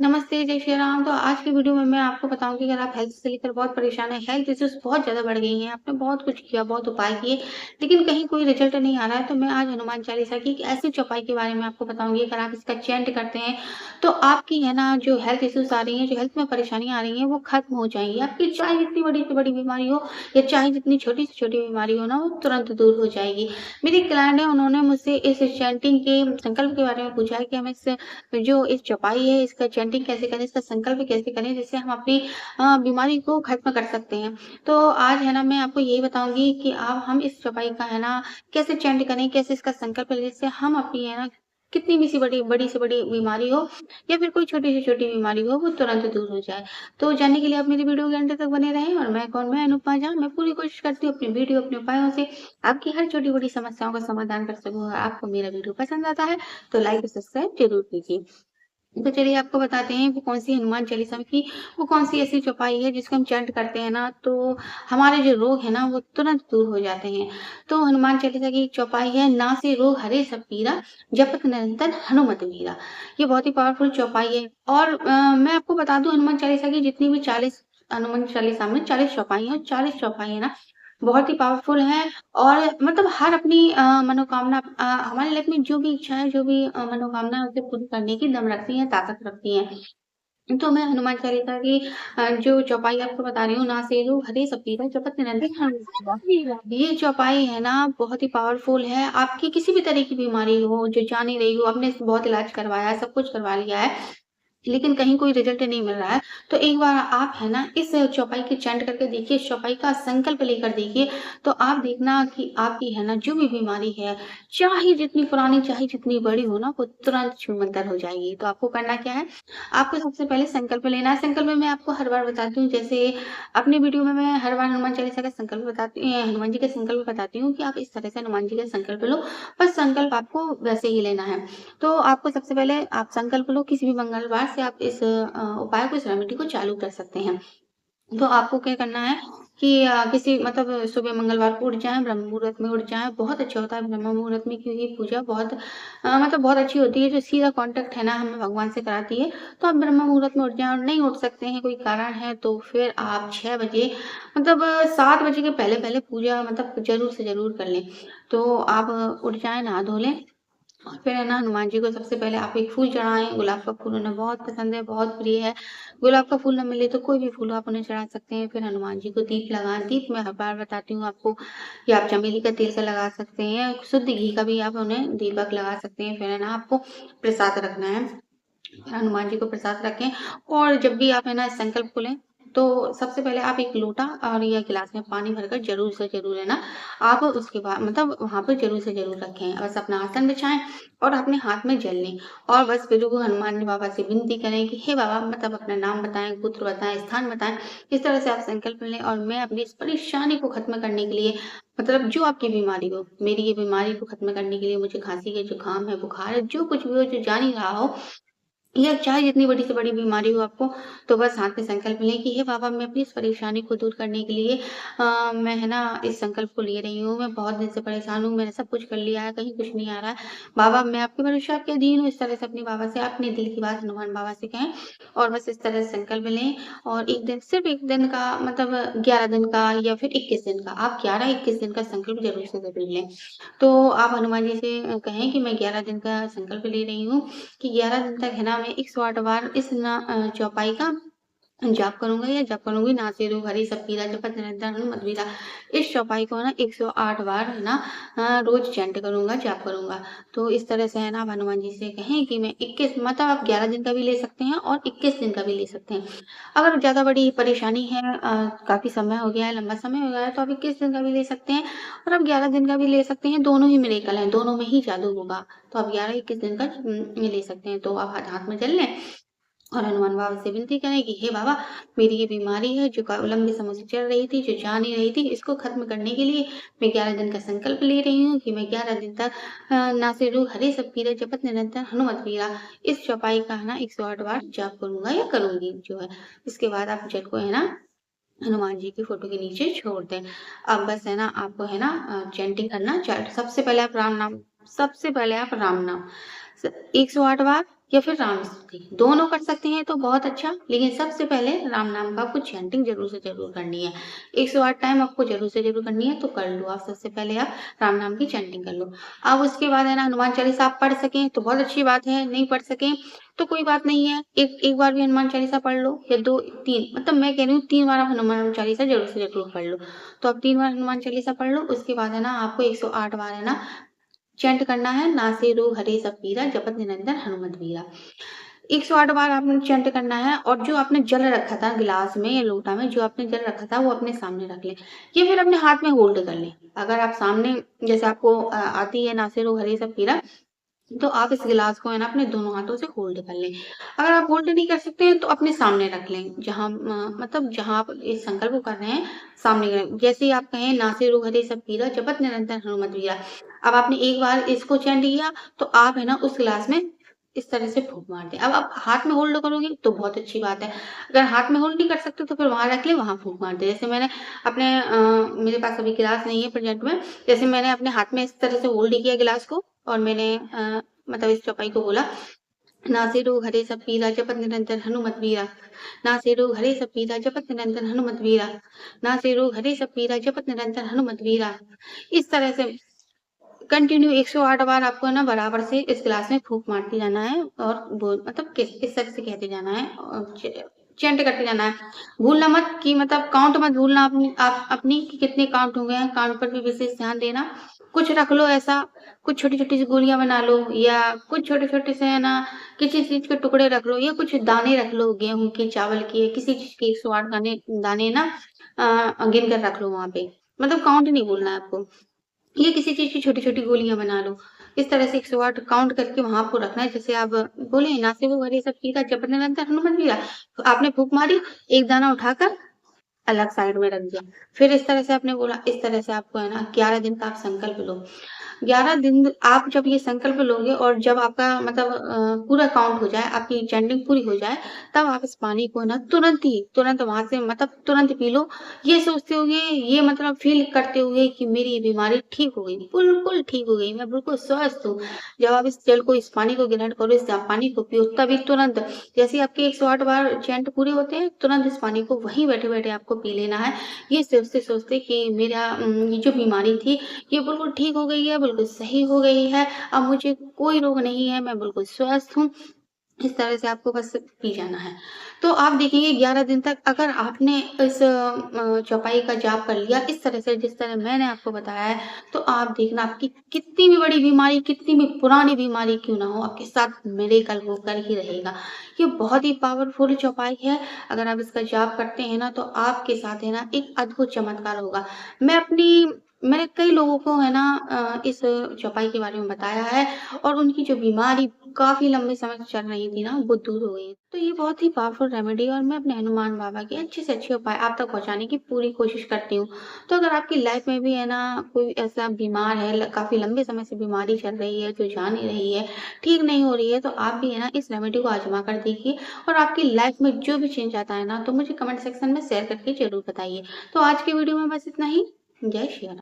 नमस्ते, जय श्री राम। तो आज की वीडियो में मैं आपको बताऊँगी अगर आप हेल्थ से लेकर बहुत परेशान हैं, हेल्थ इश्यूज़ बहुत ज़्यादा बढ़ गई हैं, आपने बहुत कुछ किया, बहुत उपाय किए, लेकिन कहीं कोई रिज़ल्ट नहीं आ रहा है, तो मैं आज हनुमान चालीसा की एक ऐसी चौपाई के बारे में आपको बताऊँगी, अगर आप इसका चैंट करते हैं, तो आपकी है ना जो हेल्थ इश्यूज़ आ रही हैं, जो हेल्थ में परेशानियाँ आ रही हैं, वो खत्म हो जाएँगी। आपकी चाहे जितनी बड़ी से बड़ी बीमारी हो या चाहे जितनी छोटी से छोटी बीमारी हो ना, वो तुरंत दूर हो जाएगी। मेरी एक क्लाइंट है, उन्होंने मुझसे इस चैंटिंग के संकल्प के बारे में पूछा है कि हमें इस जो इस चौपाई है, इसका चैंटिंग कैसे करें, इसका संकल्प कैसे करें, जिससे हम अपनी बीमारी को खत्म कर सकते हैं। तो आज है ना मैं आपको यही बताऊँगी कि आप हम इस चौपाई का है ना कैसे चैंट करें, कैसे इसका संकल्प लें, जिससे हम अपनी है ना कितनी भी सी बड़ी से बड़ी बीमारी हो या फिर कोई छोटी से छोटी बीमारी हो, वो तुरंत दूर हो जाए। तो जानने के लिए आप मेरी वीडियो के अंत तक बने रहें और मैं कौन, मैं अनुपमा झा। मैं पूरी कोशिश करती हूँ अपनी वीडियो, अपने उपायों से आपकी हर छोटी-बड़ी समस्याओं का समाधान कर सकूँ। और आपको मेरा वीडियो पसंद आता है तो लाइक और सब्सक्राइब ज़रूर कीजिए। तो चलिए आपको बताते हैं वो कौन-सी हनुमान चालीसा की वो कौन-सी ऐसी चौपाई है जिसको हम चैंट करते हैं ना तो हमारे जो रोग है ना वो तुरंत दूर हो जाते हैं। तो हनुमान चालीसा की एक चौपाई है, नासे रोग हरे सब पीरा, जपत निरंतर हनुमत वीरा। ये बहुत ही पावरफुल चौपाई है और मैं आपको बता दूँ हनुमान चालीसा की जितनी भी 40 हनुमान चालीसा में 40 चौपाई हैं और 40 चौपाई है ना बहुत ही पावरफुल है और मतलब हर अपनी मनोकामना हमारी लाइफ में जो भी इच्छा है, जो भी मनोकामना है उसे पूरी करने की दम रखती हैं, ताकत रखती हैं। तो मैं हनुमान चालीसा की जो चौपाई आपको बता रही हूँ, ना सेरू हरे सपीरा जपत निरंतर हनुमत बीरा। ये चौपाई है ना बहुत ही पावरफुल है। आपकी किसी भी तरह की बीमारी हो, जो जा नहीं रही हो, आपने बहुत इलाज करवाया है, सब कुछ करवा लिया है, लेकिन कहीं कोई रिज़ल्ट नहीं मिल रहा है, तो एक बार आप है ना इस चौपाई की चैंट करके देखिए, इस चौपाई का संकल्प लेकर देखिए, तो आप देखना कि आपकी है ना जो भी बीमारी है, चाहे जितनी पुरानी, चाहे जितनी बड़ी हो ना, वो तुरंत छूमंतर हो जाएगी। तो आपको करना क्या है, आपको सबसे पहले संकल्प लेना है। संकल्प में मैं आपको हर बार बताती हूँ, जैसे अपनी वीडियो में मैं हर बार हनुमान चालीसा का संकल्प बताती हनुमान जी का संकल्प बताती हूँ कि आप इस तरह से हनुमान जी का संकल्प लो, बस संकल्प आपको वैसे ही लेना है। तो आपको सबसे पहले आप संकल्प लो, किसी भी मंगलवार से आप इस उपाय को, इस रेमेडी को चालू कर सकते हैं। तो आपको क्या करना है कि किसी मतलब सुबह मंगलवार को उठ जाएँ, ब्रह्म मुहूर्त में उठ जाएँ, बहुत अच्छा होता है ब्रह्म मुहूर्त में, क्योंकि पूजा बहुत मतलब बहुत अच्छी होती है, जो सीधा कॉन्टैक्ट है ना हमें भगवान से कराती है। तो आप ब्रह्म मुहूर्त में उठ जाएँ और नहीं उठ सकते हैं, कोई कारण है, तो फिर आप 6 बजे मतलब 7 बजे के पहले-पहले पूजा मतलब ज़रूर से ज़रूर कर लें। तो आप उठ जाएँ, नहा धो लें और फिर है ना हनुमान जी को सबसे पहले आप एक फूल चढ़ाएँ, गुलाब का फूल उन्हें बहुत पसंद है, बहुत प्रिय है। गुलाब का फूल ना मिले तो कोई भी फूल आप उन्हें चढ़ा सकते हैं। फिर हनुमान जी को दीप लगाएँ, दीप मैं हर बार बताती हूँ आपको, या आप चमेली का तेल का लगा सकते हैं, शुद्ध घी का भी आप उन्हें दीपक लगा सकते हैं। फिर है ना आपको प्रसाद रखना है। हनुमान जी को प्रसाद रखें और जब भी आप है ना संकल्प को लें, तो सबसे पहले आप एक लोटा और या गिलास में पानी भरकर ज़रूर से ज़रूर है ना, आप उसके बाद मतलब वहाँ पे ज़रूर से ज़रूर रखें। बस अपना आसन बिछाएँ और अपने हाथ में जल लें और बस फिर वो हनुमान बाबा से विनती करें कि हे बाबा मतलब अपना नाम बताएँ, गोत्र बताएँ, स्थान बताएँ। इस तरह से आप संकल्प लें और मैं अपनी इस परेशानी को खत्म करने के लिए मतलब जो आपकी बीमारी हो, मेरी ये बीमारी को खत्म करने के लिए मुझे खाँसी है, जुकाम है, बुखार है, जो कुछ भी हो, जो जा नहीं रहा हो, या चाहे जितनी बड़ी से बड़ी बीमारी हो आपको, तो बस हाथ में संकल्प लें कि हे बाबा मैं अपनी इस परेशानी को दूर करने के लिए मैं है ना इस संकल्प को ले रही हूँ। मैं बहुत दिन से परेशान हूँ, मैंने सब कुछ कर लिया है, कहीं कुछ नहीं आ रहा है। बाबा मैं आपके भरोसे, आपके अधीन हूँ। इस तरह से अपने बाबा से अपने दिल की बात हनुमान बाबा से कहें और बस इस तरह से संकल्प लें और 1 दिन सिर्फ़ 1 दिन का मतलब 11 दिन का या फिर 21 दिन का, आप 11-21 दिन का संकल्प ज़रूर से ज़रूर लें। तो आप हनुमान जी से कहें कि मैं 11 दिन का संकल्प ले रही हूँ कि 11 दिन तक है ना मैं 108 बार इस ना चौपाई का जाप करूँगा या जाप करूँगी, नासे रोग हरि सब पीरा जपत निरंतर हनुमत वीरा। इस चौपाई को ना 108 बार है ना रोज़ चैंट करूँगा, जाप करूँगा। तो इस तरह से है ना आप हनुमान जी से कहें कि मैं 21 मतलब आप 11 दिन का भी ले सकते हैं और 21 दिन का भी ले सकते हैं। अगर ज़्यादा बड़ी परेशानी है काफ़ी समय हो गया है, लंबा समय हो गया है, तो आप 21 दिन का भी ले सकते हैं और आप 11 दिन का भी ले सकते हैं, दोनों ही मिरेकल हैं, दोनों में ही जादू होगा। तो आप 11-21 दिन का ले सकते हैं। तो आप हाथ हाथ में जल लें और हनुमान बाबा से विनती करें कि हे बाबा मेरी ये बीमारी है जो लंबे समय से चल रही थी, जो जा नहीं रही थी, इसको खत्म करने के लिए मैं 11 दिन का संकल्प ले रही हूँ कि मैं 11 दिन तक नासे रोग हरे सब पीरा जपत निरंतर हनुमत वीरा इस चौपाई का है ना 108 बार जाप करूँगा या करूँगी जो है। इसके बाद आप जल को है ना हनुमान जी की फ़ोटो के नीचे छोड़ दें। अब बस है ना आपको है ना चैंटिंग करना, सबसे पहले आप राम नाम, सबसे पहले आप राम नाम 108 बार या फिर राम स्तुति, दोनों कर सकते हैं तो बहुत अच्छा, लेकिन सबसे पहले राम नाम का आपको चैंटिंग ज़रूर से ज़रूर करनी है। 108 टाइम आपको ज़रूर से ज़रूर करनी है, तो कर लो आप। सबसे पहले आप राम नाम की चैंटिंग कर लो। अब उसके बाद है ना हनुमान चालीसा आप पढ़ सकें तो बहुत अच्छी बात है, नहीं पढ़ सकें तो कोई बात नहीं है। एक बार भी हनुमान चालीसा पढ़ लो या 2-3, मतलब मैं कह रही हूँ 3 बार आप हनुमान चालीसा ज़रूर से ज़रूर पढ़ लो। तो आप 3 बार हनुमान चालीसा पढ़ लो, उसके बाद है ना आपको 108 बार है ना चैंट करना है, नासे रो हरे सब पीरा जपत निरंतर हनुमत वीरा। 108 बार आपने चैंट करना है, और जो आपने जल रखा था गिलास में या लोटा में, जो आपने जल रखा था वो अपने सामने रख लें या फिर अपने हाथ में होल्ड कर लें। अगर आप सामने, जैसे आपको आती है नासे रो हरे सब पीरा, तो आप इस गिलास को है ना अपने दोनों हाथों से होल्ड कर लें। अगर आप होल्ड नहीं कर सकते हैं तो अपने सामने रख लें, जहाँ मतलब जहाँ आप इस संकल्प को कर रहे हैं सामने करें। जैसे ही आप कहें नासे रो हरे सब पीरा जपत निरंतर हनुमत वीरा, अब आपने एक बार इसको चैंट किया तो आप है ना उस गिलास में इस तरह से फूंक मार दें। अब आप हाथ में होल्ड करोगे तो बहुत अच्छी बात है, अगर हाथ में होल्ड नहीं कर सकते तो फिर वहाँ रख लें, वहाँ फूंक मार दें। जैसे मैंने अपने मेरे पास अभी गिलास नहीं है प्रेजेंट में, जैसे मैंने अपने हाथ में इस तरह से होल्ड किया गिलास को, और मैंने मतलब इस चौपाई को बोला, नासिरो हरे सब पीरा जपत निरंतर हनुमत वीरा, नासिरो हरे सब पीरा जपत निरंतर हनुमत वीरा, नासिरो हरे सब पीरा जपत निरंतर हनुमत वीरा। इस तरह से कंटिन्यू 108 बार आपको है ना बराबर से इस गिलास में फूंक मारते जाना है, और बोल मतलब इस तरह से कहते जाना है, और चैंट करते जाना है। भूलना मत कि मतलब काउंट मत भूलना आप अपनी कि कितने काउंट हो गए हैं, काउंट पर भी विशेष ध्यान देना। कुछ रख लो ऐसा, कुछ छोटी-छोटी सी गोलियाँ बना लो, या कुछ छोटे-छोटे से है ना किसी चीज़ के टुकड़े रख लो, या कुछ दाने रख लो गेहूँ के, चावल के, किसी चीज़ के 108 दाने दाने ना गिन कर रख लो वहाँ पे। मतलब काउंट नहीं भूलना है आपको। ये किसी चीज़ की छोटी-छोटी गोलियाँ बना लो। इस तरह से 108 काउंट करके वहाँ आपको रखना है। जैसे आप बोले नासिबो हरे सब पीरा जपत निरंतर हनुमत वीरा, तो आपने फूँक मारी, एक दाना उठाकर अलग साइड में रख दिया। फिर इस तरह से आपने बोला, इस तरह से आपको है ना 11 दिन का आप संकल्प लो। 11 दिन आप जब ये संकल्प लोगे और जब आपका मतलब पूरा काउंट हो जाए, आपकी चैंटिंग पूरी हो जाए, तब आप इस पानी को ना तुरंत वहाँ से मतलब तुरंत पी लो। ये सोचते हुए, ये मतलब फ़ील करते हुए कि मेरी ये बीमारी ठीक हो गई, बिल्कुल ठीक हो गई, मैं बिल्कुल स्वस्थ हूँ। जब आप इस जल को, इस पानी को ग्रहण करो, इस पानी को पियो, तभी तुरंत जैसे ही आपके 108 बार चैंट पूरे होते हैं, तुरंत इस पानी को वहीं बैठे-बैठे आपको पी लेना है। ये सोचते-सोचते कि मेरा ये जो बीमारी थी, ये बिल्कुल ठीक हो गई है, बिल्कुल सही हो गई है, अब मुझे कोई रोग नहीं है, मैं बिल्कुल स्वस्थ हूँ। इस तरह से आपको बस पी जाना है। तो आप देखेंगे 11 दिन तक अगर आपने इस चौपाई का जाप कर लिया इस तरह से, जिस तरह मैंने आपको बताया है, तो आप देखना आपकी कितनी भी बड़ी बीमारी, कितनी भी पुरानी बीमारी क्यों ना हो, आपके साथ मिरेकल होकर ही रहेगा। ये बहुत ही पावरफुल चौपाई है, अगर आप इसका जाप करते हैं ना, तो आपके साथ है ना एक अद्भुत चमत्कार होगा। मैंने कई लोगों को है ना इस चौपाई के बारे में बताया है, और उनकी जो बीमारी काफ़ी लंबे समय से चल रही थी ना, वो दूर हो गई। तो ये बहुत ही पावरफुल रेमेडी है, और मैं अपने हनुमान बाबा के अच्छे से अच्छे उपाय आप तक पहुँचाने की पूरी कोशिश करती हूँ। तो अगर आपकी लाइफ में भी है ना कोई ऐसा बीमार है, काफ़ी लंबे समय से बीमारी चल रही है, जो जा नहीं रही है, ठीक नहीं हो रही है, तो आप भी है ना इस रेमेडी को आज़मा कर देखिए, और आपकी लाइफ में जो भी चेंज आता है ना, तो मुझे कमेंट सेक्शन में शेयर करके ज़रूर बताइए। तो आज की वीडियो में बस इतना ही। जय श्री राम।